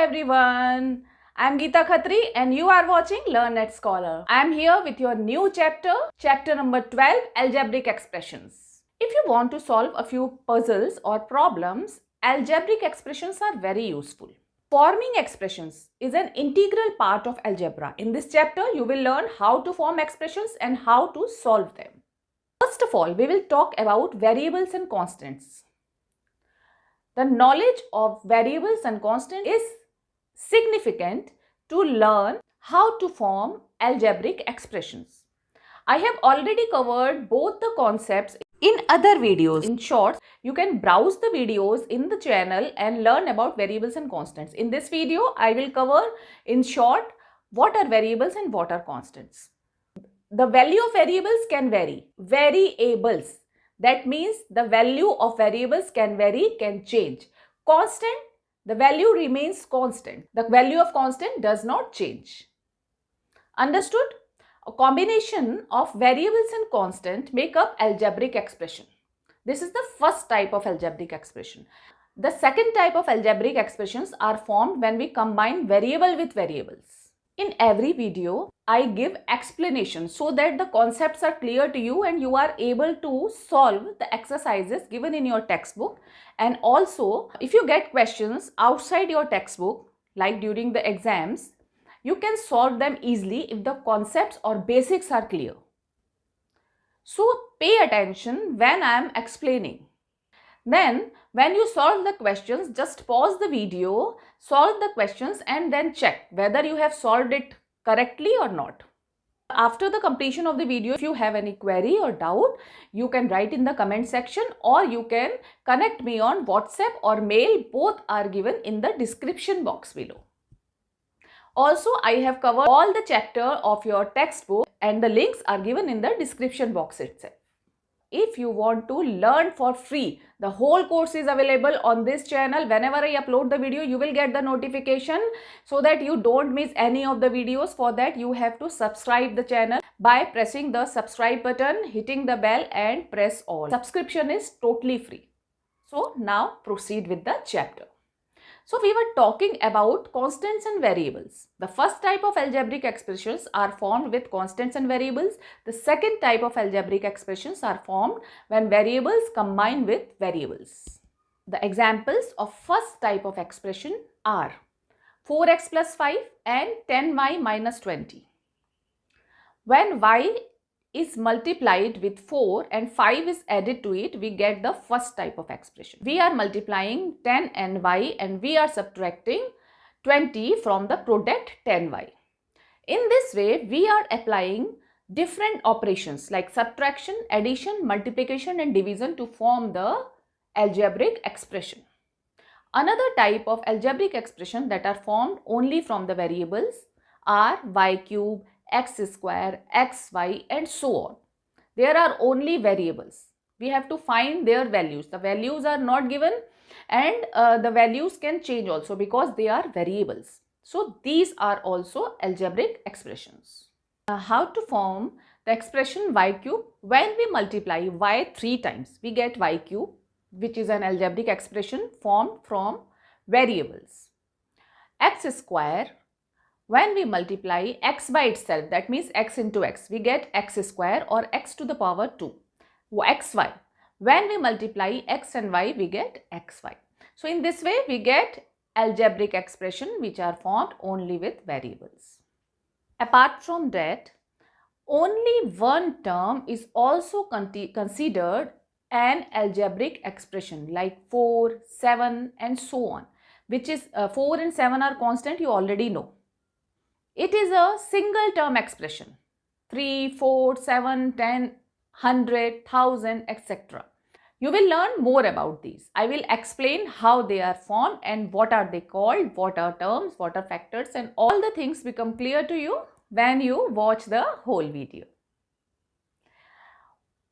everyone. I am Geeta Khatri and you are watching Learnatscholar. I am here with your new chapter number 12, Algebraic Expressions. If you want to solve a few puzzles or problems, algebraic expressions are very useful. Forming expressions is an integral part of algebra. In this chapter, you will learn how to form expressions and how to solve them. First of all, we will talk about variables and constants. The knowledge of variables and constants is significant to learn how to form algebraic expressions. I have already covered both the concepts in other videos. In short, you can browse the videos in the channel and learn about variables and constants. In this video, I will cover in short what are variables and what are constants. The value of variables can vary. Variables. That means the value of variables can vary, can change. Constant, the value remains constant. The value of constant does not change. Understood? A combination of variables and constant make up algebraic expression. This is the first type of algebraic expression. The second type of algebraic expressions are formed when we combine variable with variables. In every video, I give explanations so that the concepts are clear to you and you are able to solve the exercises given in your textbook. And also, if you get questions outside your textbook, like during the exams, you can solve them easily if the concepts or basics are clear. So, pay attention when I am explaining. Then, when you solve the questions, just pause the video, solve the questions and then check whether you have solved it correctly or not. After the completion of the video, if you have any query or doubt, you can write in the comment section or you can connect me on WhatsApp or mail. Both are given in the description box below. Also, I have covered all the chapter of your textbook and the links are given in the description box itself. If you want to learn for free, the whole course is available on this channel. Whenever I upload the video, you will get the notification so that you don't miss any of the videos. For that, you have to subscribe the channel by pressing the subscribe button, hitting the bell and press all. Subscription is totally free. So now proceed with the chapter. So we were talking about constants and variables. The first type of algebraic expressions are formed with constants and variables. The second type of algebraic expressions are formed when variables combine with variables. The examples of first type of expression are 4x plus 5 and 10y minus 20. When y is multiplied with 4 and 5 is added to it, we get the first type of expression. We are multiplying 10 and y and we are subtracting 20 from the product 10y. In this way, we are applying different operations like subtraction, addition, multiplication and division to form the algebraic expression. Another type of algebraic expression that are formed only from the variables are y cube, x square, xy and so on. There are only variables. We have to find their values. The values are not given and the values can change also because they are variables. So these are also algebraic expressions. How to form the expression y cube? When we multiply y 3 times, we get y cube, which is an algebraic expression formed from variables. X square. When we multiply x by itself, that means x into x, we get x square or x to the power 2. xy. When we multiply x and y, we get xy. So in this way, we get algebraic expression which are formed only with variables. Apart from that, only one term is also considered an algebraic expression like 4, 7 and so on, which is 4 and 7 are constant, you already know. It is a single term expression. 3, 4, 7, 10, 100, 1000, etc. You will learn more about these. I will explain how they are formed and what are they called, what are terms, what are factors and all the things become clear to you when you watch the whole video.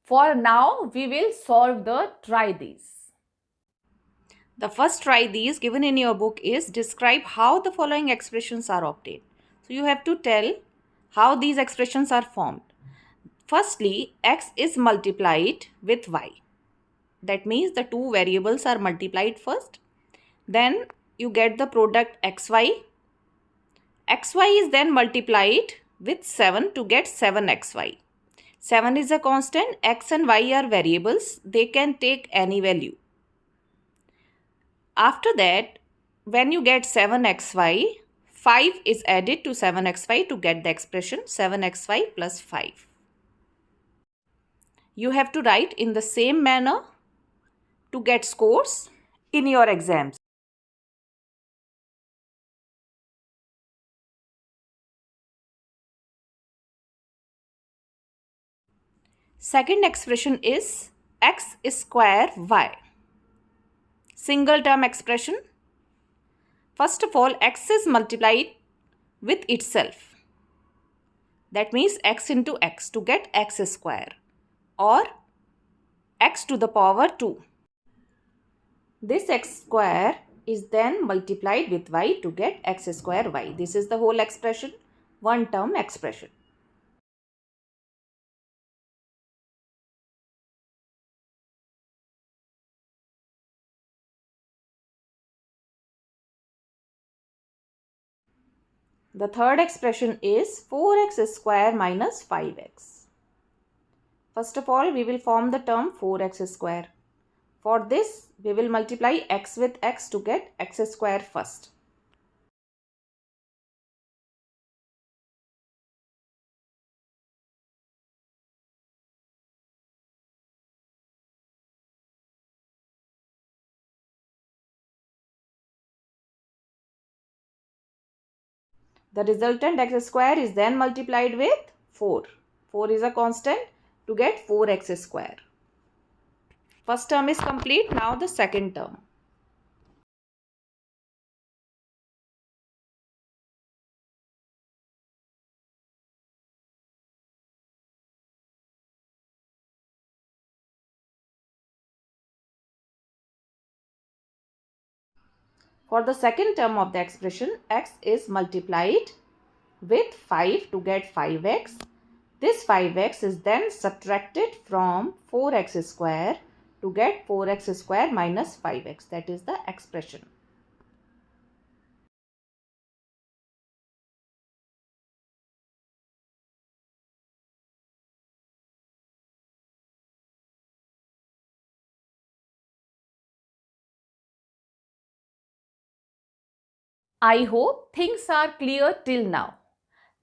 For now, we will solve the try these. The first try these given in your book is describe how the following expressions are obtained. So you have to tell how these expressions are formed. Firstly, x is multiplied with y. That means the two variables are multiplied first. Then you get the product xy. Xy is then multiplied with 7 to get 7xy. 7 is a constant, x and y are variables, they can take any value. After that, when you get 7xy, 5 is added to 7xy to get the expression 7xy plus 5. You have to write in the same manner to get scores in your exams. Second expression is x square y. Single term expression. First of all, x is multiplied with itself. That means x into x to get x square or x to the power 2. This x square is then multiplied with y to get x square y. This is the whole expression, one term expression. The third expression is 4x square minus 5x. First of all, we will form the term 4x square. For this, we will multiply x with x to get x square first. The resultant x square is then multiplied with 4. 4 is a constant to get 4x square. First term is complete. Now the second term. For the second term of the expression, x is multiplied with 5 to get 5x. This 5x is then subtracted from 4x square to get 4x square minus 5x. That is the expression. I hope things are clear till now.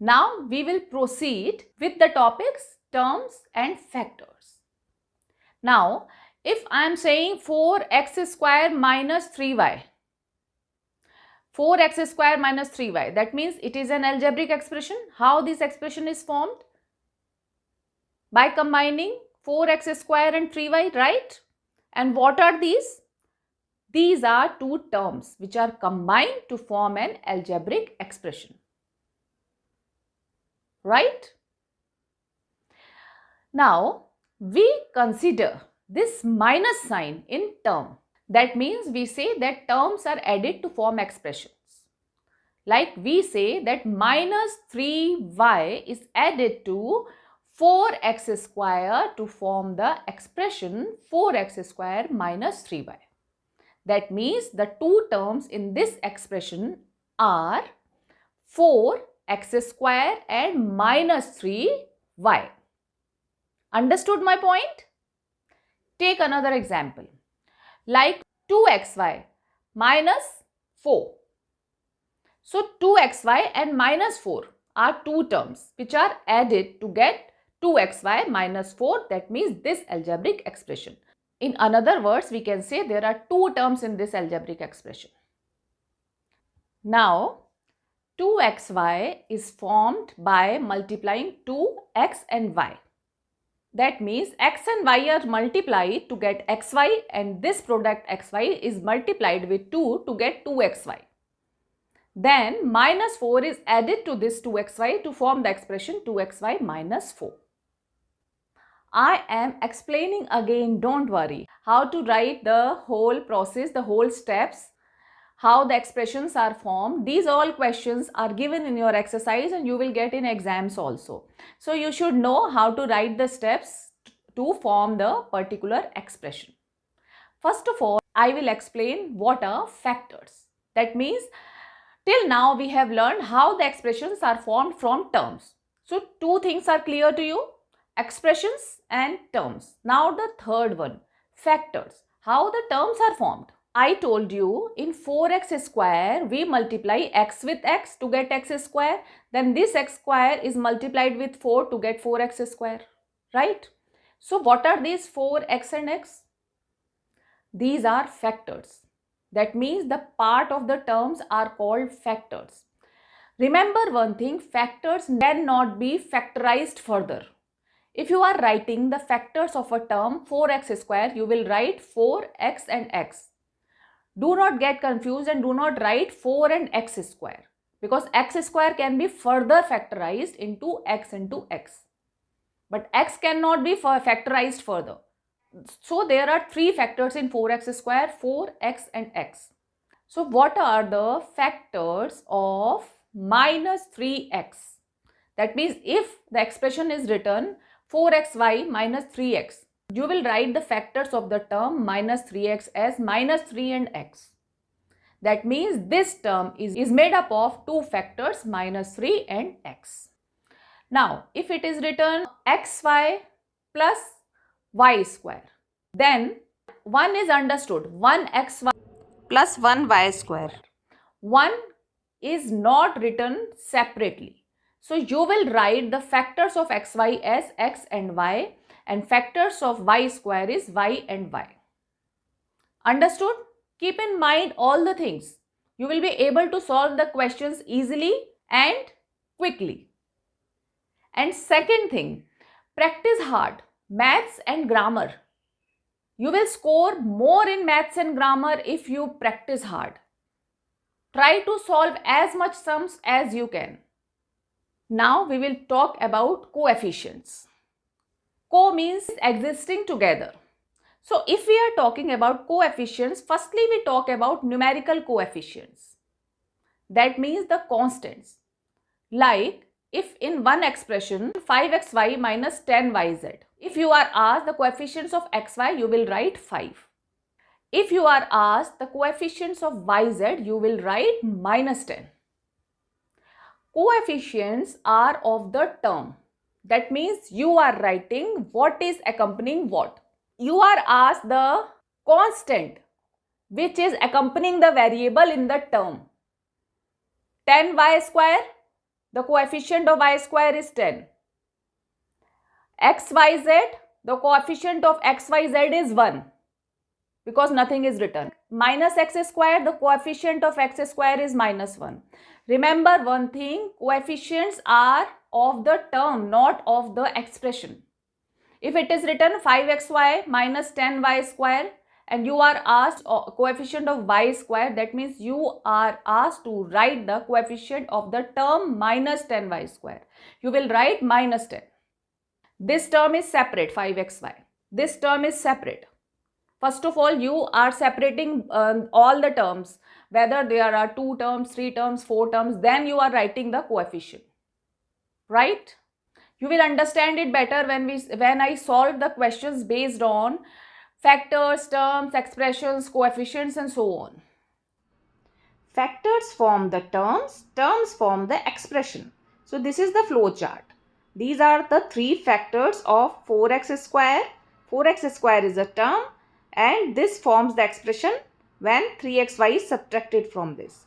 Now we will proceed with the topics, terms and factors. Now, if I am saying 4x square minus 3y, 4x square minus 3y, that means it is an algebraic expression. How this expression is formed? By combining 4x square and 3y, right? And what are these? These are two terms which are combined to form an algebraic expression. Right? Now, we consider this minus sign in term. That means we say that terms are added to form expressions. Like we say that minus 3y is added to 4x square to form the expression 4x square minus 3y. That means the two terms in this expression are 4x square and minus 3y. Understood my point? Take another example like 2xy minus 4. So 2xy and minus 4 are two terms which are added to get 2xy minus 4. That means this algebraic expression. In other words, we can say there are two terms in this algebraic expression. Now, 2xy is formed by multiplying 2x and y. That means x and y are multiplied to get xy and this product xy is multiplied with 2 to get 2xy. Then minus 4 is added to this 2xy to form the expression 2xy minus 4. I am explaining again, don't worry, how to write the whole process, the whole steps, how the expressions are formed. These all questions are given in your exercise and you will get in exams also. So you should know how to write the steps to form the particular expression. First of all, I will explain what are factors. That means till now we have learned how the expressions are formed from terms. So two things are clear to you, expressions and terms. Now the third one, factors, how the terms are formed. I told you in 4x square we multiply x with x to get x square, then this x square is multiplied with 4 to get 4x square, right? So what are these 4x and x? These are factors. That means the part of the terms are called factors. Remember one thing, factors cannot be factorized further. If you are writing the factors of a term 4x square, you will write 4x and x. Do not get confused and do not write 4 and x square, because x square can be further factorized into x. But x cannot be factorized further. So there are three factors in 4x square, 4x and x. So what are the factors of minus 3x? That means if the expression is written 4xy minus 3x, you will write the factors of the term minus 3x as minus 3 and x. That means this term is made up of two factors minus 3 and x. Now, if it is written xy plus y square, then one is understood, 1xy plus 1y square. One is not written separately. So you will write the factors of xy as x and y, and factors of y square is y and y. Understood? Keep in mind all the things. You will be able to solve the questions easily and quickly. And second thing, practice hard maths and grammar. You will score more in maths and grammar if you practice hard. Try to solve as much sums as you can. Now we will talk about coefficients. Co means existing together. So if we are talking about coefficients, firstly we talk about numerical coefficients. That means the constants. Like if in one expression 5xy minus 10yz, if you are asked the coefficients of xy, you will write 5. If you are asked the coefficients of yz, you will write minus 10. Coefficients are of the term. That means you are writing what is accompanying what. You are asked the constant which is accompanying the variable in the term. 10y square, the coefficient of y square is 10. xyz, the coefficient of xyz is 1, because nothing is written. Minus x square, the coefficient of x square is minus 1. Remember one thing, coefficients are of the term, not of the expression. If it is written 5xy minus 10y square and you are asked coefficient of y square, that means you are asked to write the coefficient of the term minus 10y square. You will write minus 10. This term is separate, 5xy. This term is separate. First of all, you are separating all the terms, whether there are 2 terms, 3 terms, 4 terms, then you are writing the coefficient, right? You will understand it better when I solve the questions based on factors, terms, expressions, coefficients and so on. Factors form the terms, terms form the expression. So this is the flow chart. These are the three factors of 4x square. 4x square is a term and this forms the expression when 3xy is subtracted from this.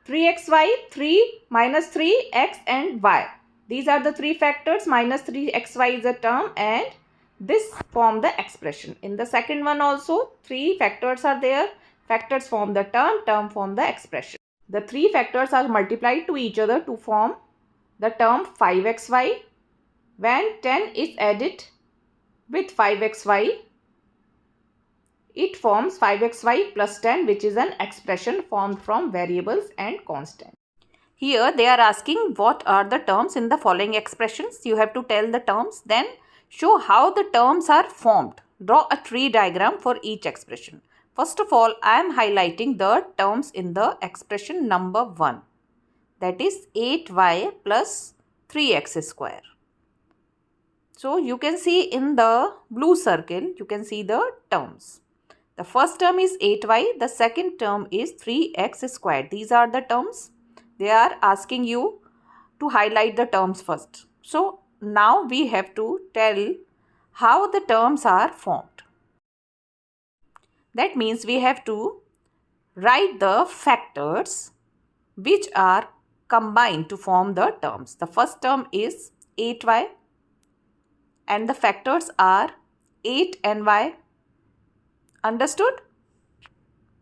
3xy, 3 minus 3x and y. These are the three factors. Minus 3xy is a term and this form the expression. In the second one also, three factors are there. Factors form the term, term form the expression. The three factors are multiplied to each other to form the term 5xy. When 10 is added with 5xy, it forms 5xy plus 10, which is an expression formed from variables and constants. Here they are asking what are the terms in the following expressions. You have to tell the terms, then show how the terms are formed. Draw a tree diagram for each expression. First of all, I am highlighting the terms in the expression number 1. That is 8y plus 3x square. So you can see in the blue circle, you can see the terms. The first term is 8y, the second term is 3x squared. These are the terms. They are asking you to highlight the terms first. So now we have to tell how the terms are formed. That means we have to write the factors which are combined to form the terms. The first term is 8y and the factors are 8 and y. Understood?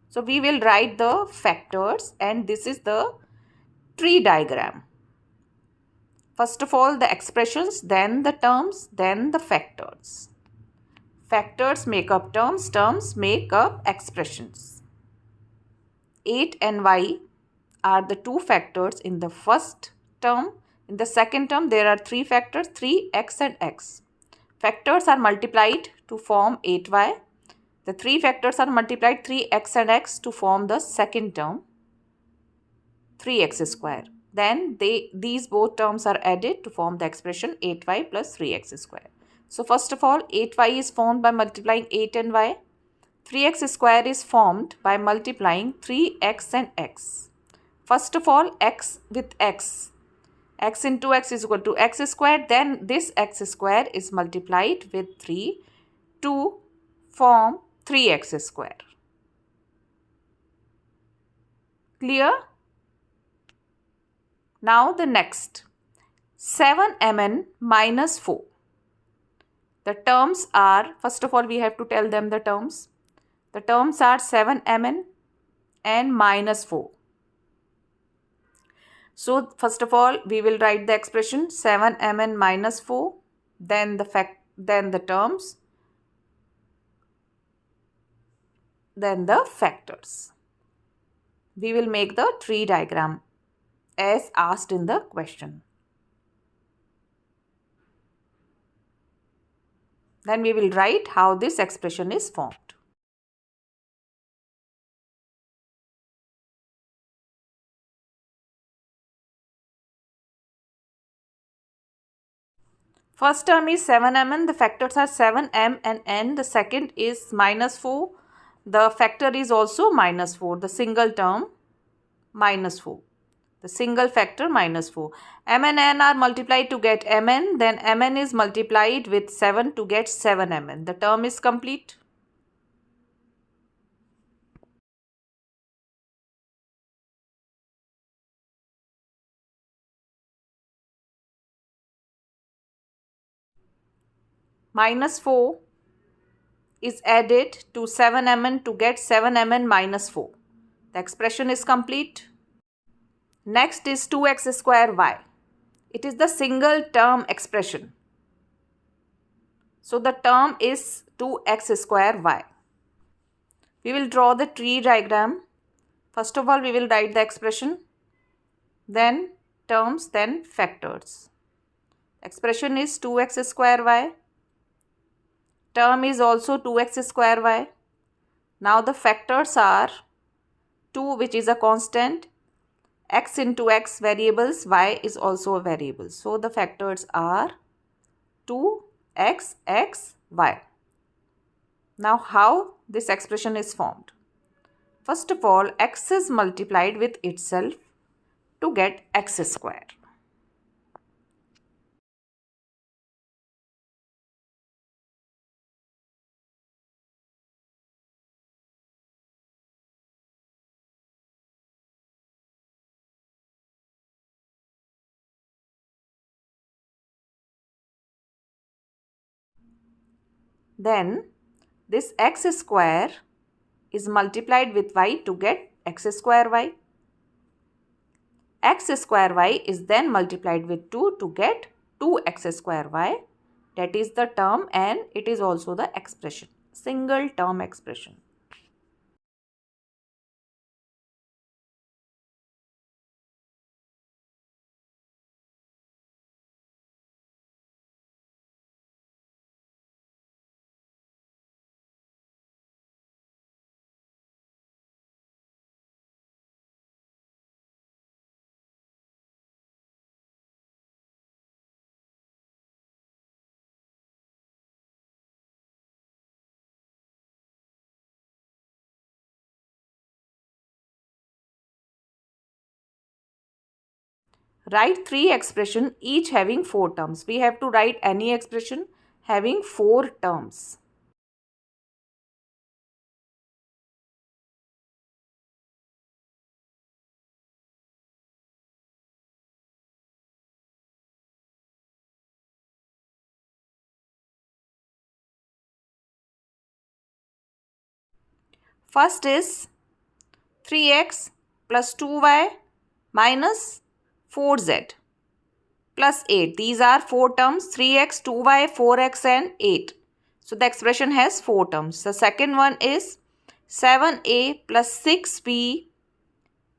So we will write the factors and this is the tree diagram. First of all the expressions, then the terms, then the factors. Factors make up terms, terms make up expressions. 8 and y are the two factors in the first term. In the second term, there are three factors, 3x and x. Factors are multiplied to form 8y. The three factors are multiplied 3x and x to form the second term, 3x square. Then these both terms are added to form the expression 8y plus 3x square. So first of all, 8y is formed by multiplying 8 and y. 3x square is formed by multiplying 3x and x. First of all, x with x. X into x is equal to x squared. Then this x square is multiplied with 3 to form 3x square. Clear? Now the next. 7mn minus 4. The terms are, first of all we have to tell them the terms. The terms are 7mn and minus 4. So first of all we will write the expression 7mn minus 4, then the terms, then the factors. We will make the tree diagram as asked in the question. Then we will write how this expression is formed. First term is 7mn, the factors are 7m and n. The second is minus 4. The factor is also minus 4. The single term minus 4. The single factor minus 4. M and n are multiplied to get mn. Then mn is multiplied with 7 to get 7mn. The term is complete. Minus 4 is added to 7mn to get 7mn minus 4. The expression is complete. Next is 2x square y. It is the single term expression. So the term is 2x square y. We will draw the tree diagram. First of all, we will write the expression, then terms, then factors. Expression is 2x square y. Term is also 2x square y. Now the factors are 2, which is a constant, x into x variables, y is also a variable. So the factors are 2x, x, y. Now how this expression is formed? First of all, x is multiplied with itself to get x square. Then this x square is multiplied with y to get x square y. X square y is then multiplied with 2 to get 2x square y. That is the term and it is also the expression, single term expression. Write three expressions each having 4 terms. We have to write any expression having 4 terms. First is 3x plus 2y minus 4z plus 8. These are 4 terms: 3x, 2y, 4x and 8. So the expression has 4 terms. The second one is 7a plus 6b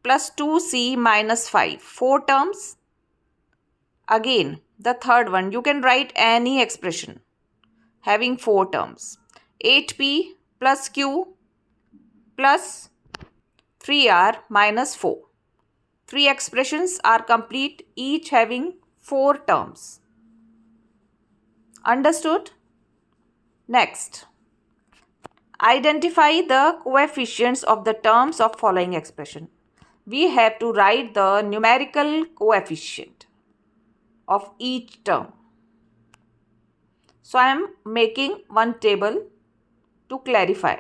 plus 2c minus 5. 4 terms. Again, the third one, you can write any expression having 4 terms. 8p plus q plus 3r minus 4. 3 expressions are complete, each having 4 terms. Understood? Next, identify the coefficients of the terms of following expression. We have to write the numerical coefficient of each term. So I am making one table to clarify.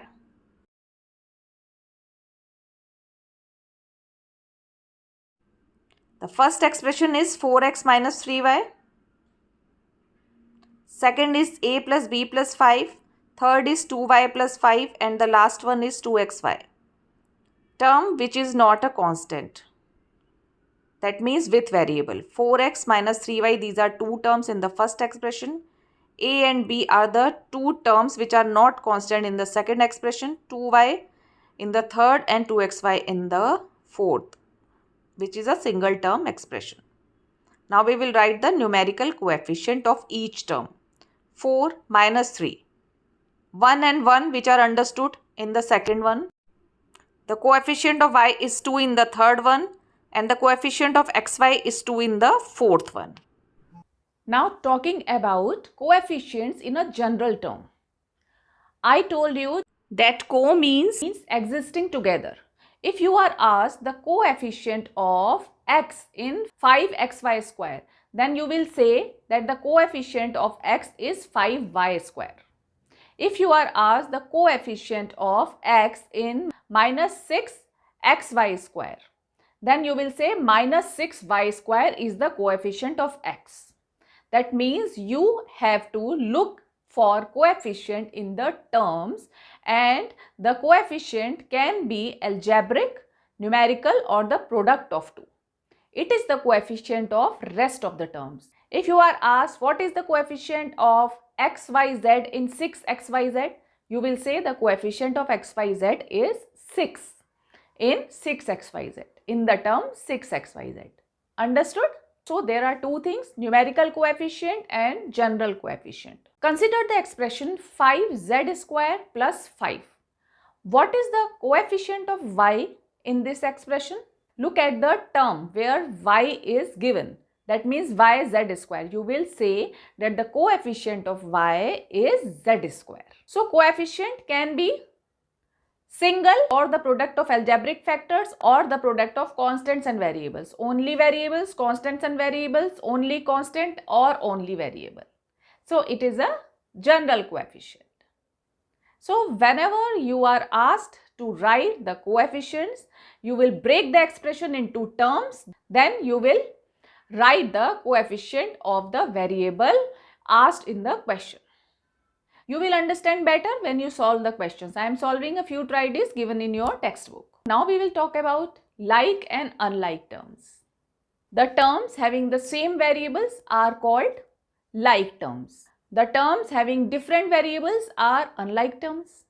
The first expression is 4x minus 3y. Second is a plus b plus 5. Third is 2y plus 5. And the last one is 2xy. Term which is not a constant. That means with variable. 4x minus 3y, these are 2 terms in the first expression. A and b are the 2 terms which are not constant in the second expression. 2y in the third and 2xy in the fourth, which is a single term expression. Now we will write the numerical coefficient of each term. 4 minus 3. 1 and 1 which are understood in the second one. The coefficient of y is 2 in the third one. And the coefficient of xy is 2 in the fourth one. Now talking about coefficients in a general term. I told you that co means existing together. If you are asked the coefficient of x in 5xy square, then you will say that the coefficient of x is 5y square. If you are asked the coefficient of x in minus 6xy square, then you will say minus 6y square is the coefficient of x. That means you have to look for coefficient in the terms, and the coefficient can be algebraic, numerical or the product of two. It is the coefficient of rest of the terms. If you are asked what is the coefficient of xyz in 6xyz, you will say the coefficient of xyz is 6 in 6xyz, in the term 6xyz. Understood? So there are two things, numerical coefficient and general coefficient. Consider the expression 5z square plus 5. What is the coefficient of y in this expression? Look at the term where y is given. That means yz square. You will say that the coefficient of y is z square. So coefficient can be single or the product of algebraic factors or the product of constants and variables. Only variables, constants and variables, only constant or only variable. So it is a general coefficient. So whenever you are asked to write the coefficients, you will break the expression into terms. Then you will write the coefficient of the variable asked in the question. You will understand better when you solve the questions. I am solving a few try-its given in your textbook. Now we will talk about like and unlike terms. The terms having the same variables are called like terms. The terms having different variables are unlike terms.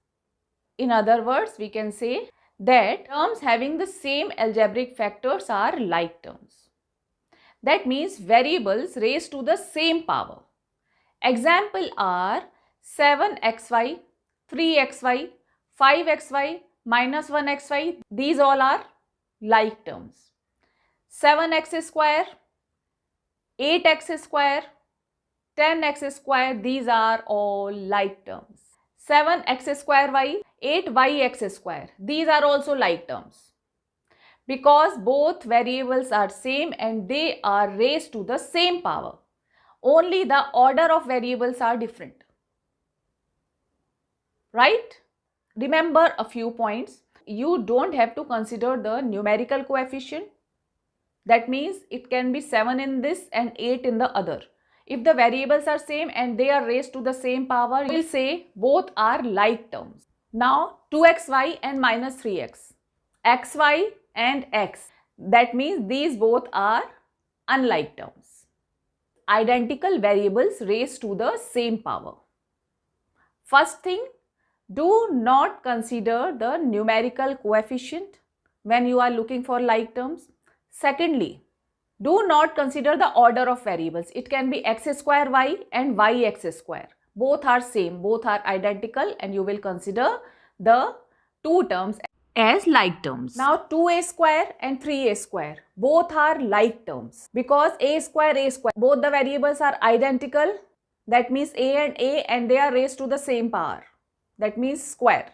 In other words, we can say that terms having the same algebraic factors are like terms. That means variables raised to the same power. Example are 7xy, 3xy, 5xy, minus 1xy. These all are like terms. 7x square, 8x square, 10x square. These are all like terms. 7x square y, 8yx square. These are also like terms. Because both variables are same and they are raised to the same power. Only the order of variables are different. Right? Remember a few points. You don't have to consider the numerical coefficient. That means it can be 7 in this and 8 in the other. If the variables are same and they are raised to the same power, we will say both are like terms. Now 2xy and minus 3x. xy and x. That means these both are unlike terms. Identical variables raised to the same power. First thing, do not consider the numerical coefficient when you are looking for like terms. Secondly, do not consider the order of variables. It can be x square y and yx square. Both are same, both are identical, and you will consider the two terms as like terms. Now 2a square and 3a square, both are like terms because a square, both the variables are identical. That means a and they are raised to the same power. That means square.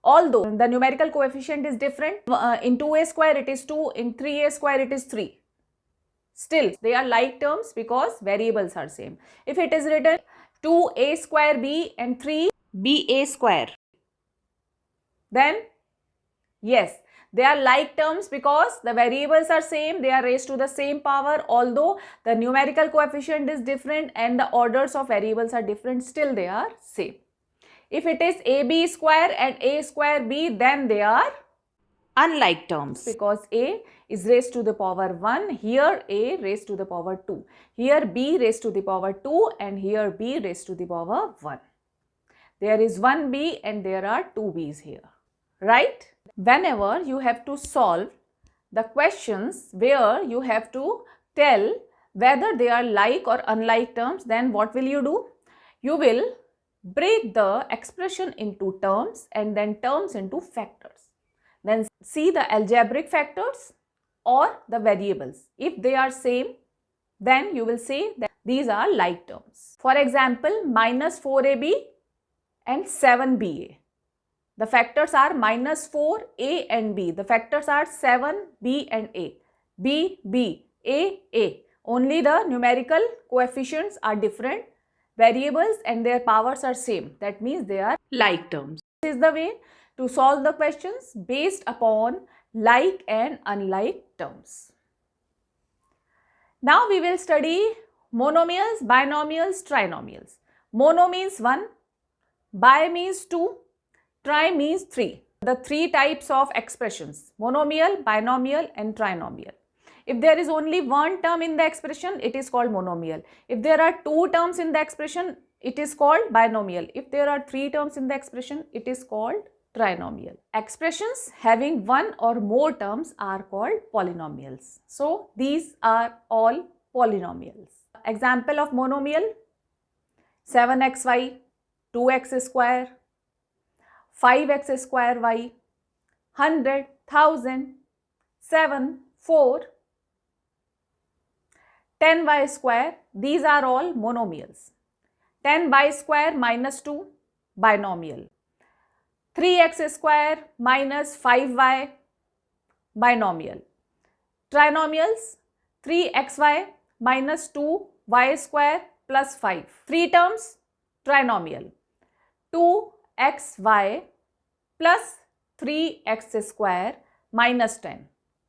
Although the numerical coefficient is different, in 2a square it is 2, in 3a square it is 3. Still, they are like terms because variables are same. If it is written 2a square b and 3ba square, then yes, they are like terms because the variables are same, they are raised to the same power. Although the numerical coefficient is different and the orders of variables are different, still they are same. If it is ab square and a square b, then they are unlike terms because a is raised to the power 1, here a raised to the power 2, here b raised to the power 2 and here b raised to the power 1. There is 1b and there are 2b's here, right? Whenever you have to solve the questions where you have to tell whether they are like or unlike terms, then what will you do? You will break the expression into terms and then terms into factors. Then see the algebraic factors or the variables. If they are same, then you will say that these are like terms. For example, minus 4ab and 7ba. The factors are minus 4a and b. The factors are 7b and a. b, a. Only the numerical coefficients are different. Variables and their powers are same. That means they are like terms. This is the way to solve the questions based upon like and unlike terms. Now we will study monomials, binomials, trinomials. Mono means 1, bi means 2, tri means 3. The three types of expressions: monomial, binomial and trinomial. If there is only one term in the expression, it is called monomial. If there are two terms in the expression, it is called binomial. If there are three terms in the expression, it is called trinomial. Expressions having one or more terms are called polynomials. So these are all polynomials. Example of monomial: 7xy, 2x square, 5x square y, 100, 1000, 7, 4, 10y square. These are all monomials. 10y square minus 2, binomial. 3x square minus 5y, binomial. Trinomials: 3xy minus 2y square plus 5. 3 terms, trinomial. 2xy plus 3x square minus 10.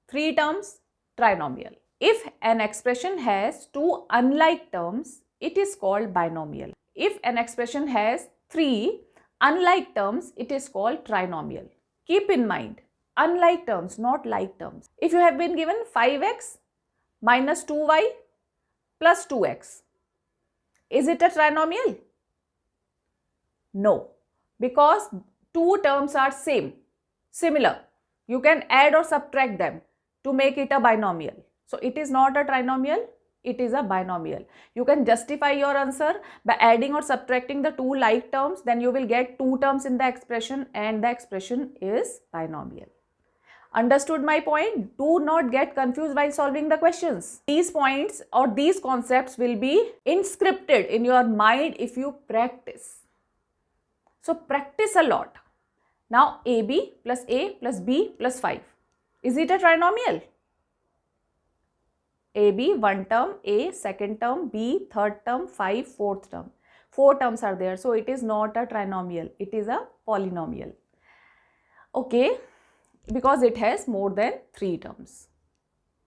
3 terms, trinomial. If an expression has two unlike terms, it is called binomial. If an expression has 3 unlike terms, it is called trinomial. Keep in mind, unlike terms, not like terms. If you have been given 5x minus 2y plus 2x, is it a trinomial? No, because two terms are similar. You can add or subtract them to make it a binomial. So it is not a trinomial, it is a binomial. You can justify your answer by adding or subtracting the two like terms, then you will get two terms in the expression and the expression is binomial. Understood my point? Do not get confused while solving the questions. These points or these concepts will be inscripted in your mind if you practice. So practice a lot. Now AB plus A plus B plus 5. Is it a trinomial? AB, one term, A, second term, B, third term, 5, fourth term. 4 terms are there, so it is not a trinomial, it is a polynomial. Okay, because it has more than 3 terms.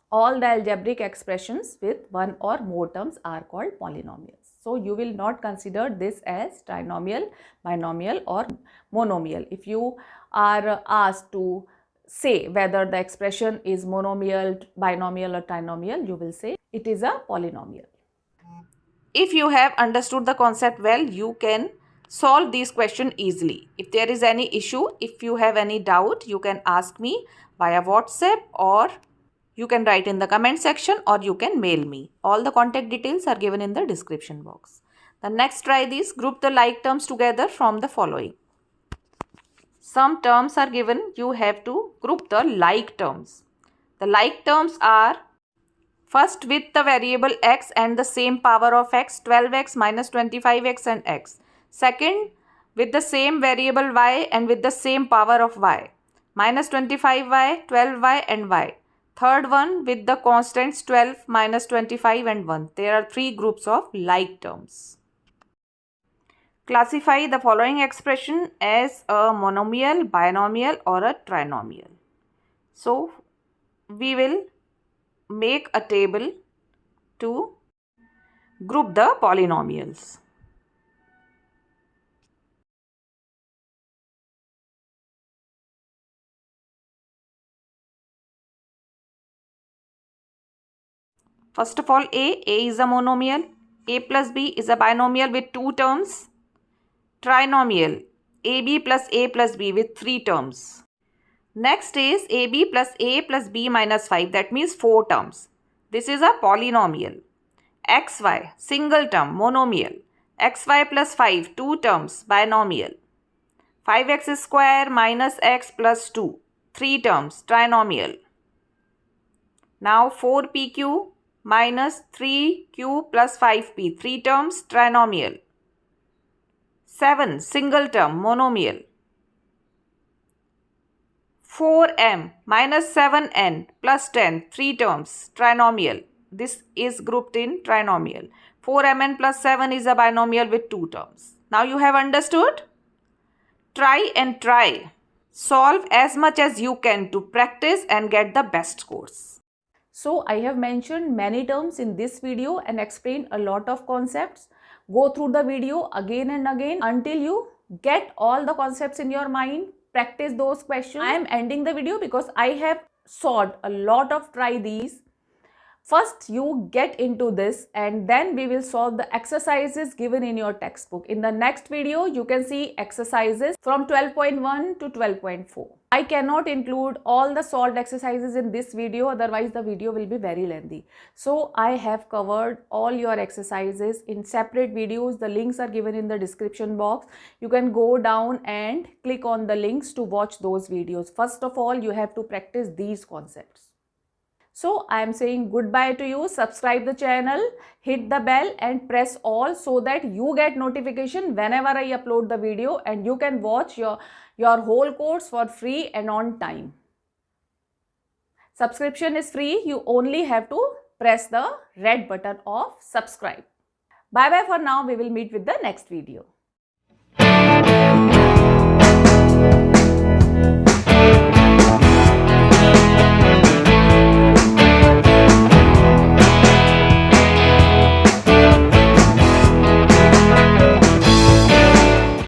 All the algebraic expressions with one or more terms are called polynomials. So you will not consider this as trinomial, binomial or monomial. If you are asked to say whether the expression is monomial, binomial or trinomial, you will say it is a polynomial. If you have understood the concept well, you can solve these questions easily. If there is any issue, if you have any doubt, you can ask me via WhatsApp, or you can write in the comment section, or you can mail me. All the contact details are given in the description box. The next try this. Group the like terms together from the following. Some terms are given. You have to group the like terms. The like terms are: first, with the variable x and the same power of x, 12x minus 25x and x. Second, with the same variable y and with the same power of y, minus 25y, 12y and y. Third one, with the constants 12, minus 25 and 1. There are 3 groups of like terms. Classify the following expression as a monomial, binomial or a trinomial. So, we will make a table to group the polynomials. First of all, A is a monomial. A plus B is a binomial with 2 terms. Trinomial, AB plus A plus B with 3 terms. Next is AB plus A plus B minus 5, that means 4 terms. This is a polynomial. XY, single term, monomial. XY plus 5, 2 terms, binomial. 5x square minus x plus 2, 3 terms, trinomial. Now 4pq minus 3q plus 5p, 3 terms, trinomial. 7, single term, monomial. 4m minus 7n plus 10, 3 terms, trinomial. This is grouped in trinomial. 4mn plus 7 is a binomial with 2 terms. Now you have understood? Try and try. Solve as much as you can to practice and get the best scores. So I have mentioned many terms in this video and explained a lot of concepts. Go through the video again and again until you get all the concepts in your mind. Practice those questions. I am ending the video because I have solved a lot of try these. First, you get into this and then we will solve the exercises given in your textbook. In the next video, you can see exercises from 12.1 to 12.4. I cannot include all the solved exercises in this video, otherwise the video will be very lengthy. So, I have covered all your exercises in separate videos. The links are given in the description box. You can go down and click on the links to watch those videos. First of all, you have to practice these concepts. So, I am saying goodbye to you. Subscribe the channel, hit the bell and press all so that you get notification whenever I upload the video and you can watch your whole course for free and on time. Subscription is free. You only have to press the red button of subscribe. Bye bye for now. We will meet with the next video.